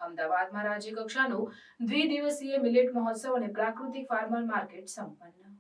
અમદાવાદમાં રાજ્યકક્ષાનો દ્વિદિવસીય મિલેટ મહોત્સવ અને પ્રાકૃતિક ફાર્મર માર્કેટ સંપન્ન.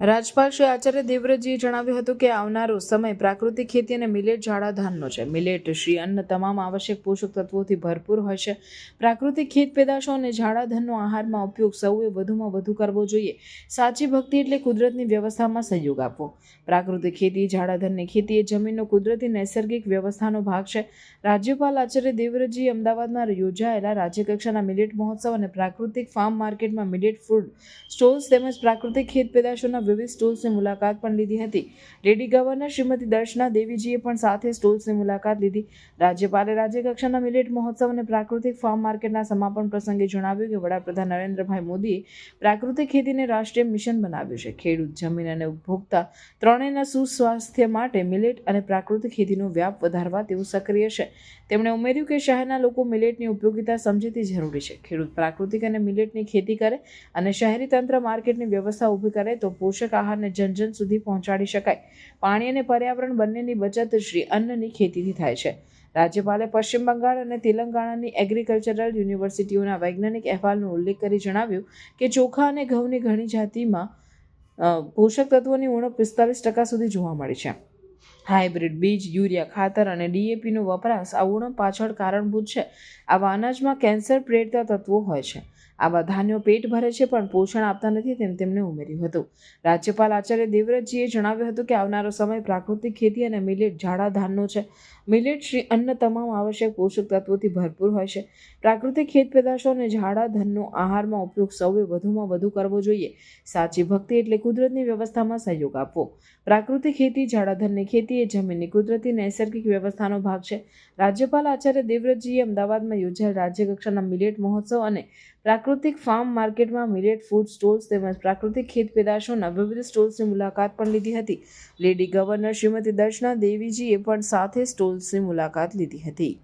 રાજ્યપાલ શ્રી આચાર્ય દેવવ્રતજીએ જણાવ્યું હતું કે આવનારો સમય પ્રાકૃતિક ખેતી અને મિલેટ જાડા ધાનનો છે. મિલેટ શ્રી અન્ન તમામ આવશ્યક પોષક તત્વોથી ભરપૂર હોય છે. પ્રાકૃતિક ખેત પેદાશો અને જાડા ધાનનો આહારમાં ઉપયોગ સૌએ વધુમાં વધુ કરવો જોઈએ. સાચી ભક્તિ એટલે કુદરતની વ્યવસ્થામાં સહયોગ આપવો. પ્રાકૃતિક ખેતી, જાડા ધાનની ખેતી એ જમીનનો કુદરતી નૈસર્ગિક વ્યવસ્થાનો ભાગ છે. રાજ્યપાલ આચાર્ય દેવવ્રતજીએ અમદાવાદમાં યોજાયેલા રાજ્યકક્ષાના મિલેટ મહોત્સવ અને પ્રાકૃતિક ફાર્મ માર્કેટમાં મિલેટ ફૂડ સ્ટોલ્સ તેમજ પ્રાકૃતિક ખેત પેદાશોના વિવિધ સ્ટોલ્સની મુલાકાત પણ લીધી હતી. લેડી ગવર્નર શ્રીમતી દર્શના દેવીજીએ પણ સાથે સ્ટોલ્સની મુલાકાત લીધી. રાજ્યપાલે રાજ્યકક્ષાના મિલેટ મહોત્સવ અને પ્રાકૃતિક ફાર્મ માર્કેટના સમાપન પ્રસંગે જણાવ્યું કે વડાપ્રધાન નરેન્દ્રભાઈ મોદીએ પ્રાકૃતિક ખેતીને રાષ્ટ્રીય મિશન બનાવ્યું છે. ખેડૂત, જમીન અને ઉપભોક્તા ત્રણેયના સુસ્વાસ્થ્ય માટે મિલેટ અને પ્રાકૃતિક ખેતીનો વ્યાપ વધારવા તેઓ સક્રિય છે. તેમણે ઉમેર્યું કે શહેરના લોકો મિલેટની ઉપયોગિતા સમજે તે જરૂરી છે. ખેડૂત પ્રાકૃતિક અને મિલેટની ખેતી કરે અને શહેરી તંત્ર માર્કેટની વ્યવસ્થા ઊભી કરે તો પોષક આહારને જન સુધી પહોંચાડી શકાય. પાણી અને પર્યાવરણ બંનેની બચત શ્રી અન્નની ખેતીથી થાય છે. રાજ્યપાલે પશ્ચિમ બંગાળ અને તેલંગાણાની એગ્રીકલ્ચરલ યુનિવર્સિટીઓના વૈજ્ઞાનિક અહેવાલનો ઉલ્લેખ કરી જણાવ્યું કે ચોખા અને ઘઉંની ઘણી જાતિમાં પોષક તત્વોની ઉણપ 45% સુધી જોવા મળી છે. હાઇબ્રિડ બીજ, યુરિયા ખાતર અને ડીએપીનો વપરાશ આ ઉણપ પાછળ કારણભૂત છે. આવા અનાજમાં કેન્સર પ્રેરતા તત્વો હોય છે. આવા ધાન્યો પેટ ભરે છે પણ પોષણ આપતા નથી તેમ તેમણે ઉમેર્યું હતું. રાજ્યપાલ આચાર્ય દેવવ્રતજીએ જણાવ્યું હતું કે આવનારો સમય પ્રાકૃતિક ખેતી અને મિલેટ જાડા ધાનનો છે. મિલેટ શ્રી અન્ન તમામ આવશ્યક પોષક તત્વોથી ભરપૂર હોય છે. પ્રાકૃતિક ખેત પેદાશો અને જાડા ધાનનો આહારમાં ઉપયોગ સૌએ વધુમાં વધુ કરવો જોઈએ. સાચી ભક્તિ એટલે કુદરતની વ્યવસ્થામાં સહયોગ આપવો. પ્રાકૃતિક ખેતી, જાડા ધાનની ખેતી એ જમીનની કુદરતી નૈસર્ગિક વ્યવસ્થાનો ભાગ છે. રાજ્યપાલ આચાર્ય દેવવ્રતજીએ અમદાવાદમાં યોજાયેલ રાજ્યકક્ષાના મિલેટ મહોત્સવ અને પ્રાકૃતિક ફાર્મ માર્કેટમાં મિલેટ ફૂડ સ્ટોલ્સ તેમજ પ્રાકૃતિક ખેત પેદાશોના વિવિધ સ્ટોલ્સની મુલાકાત પણ લીધી હતી. લેડી ગવર્નર શ્રીમતી દર્શના દેવીજીએ પણ સાથે સ્ટોલ્સની મુલાકાત લીધી હતી.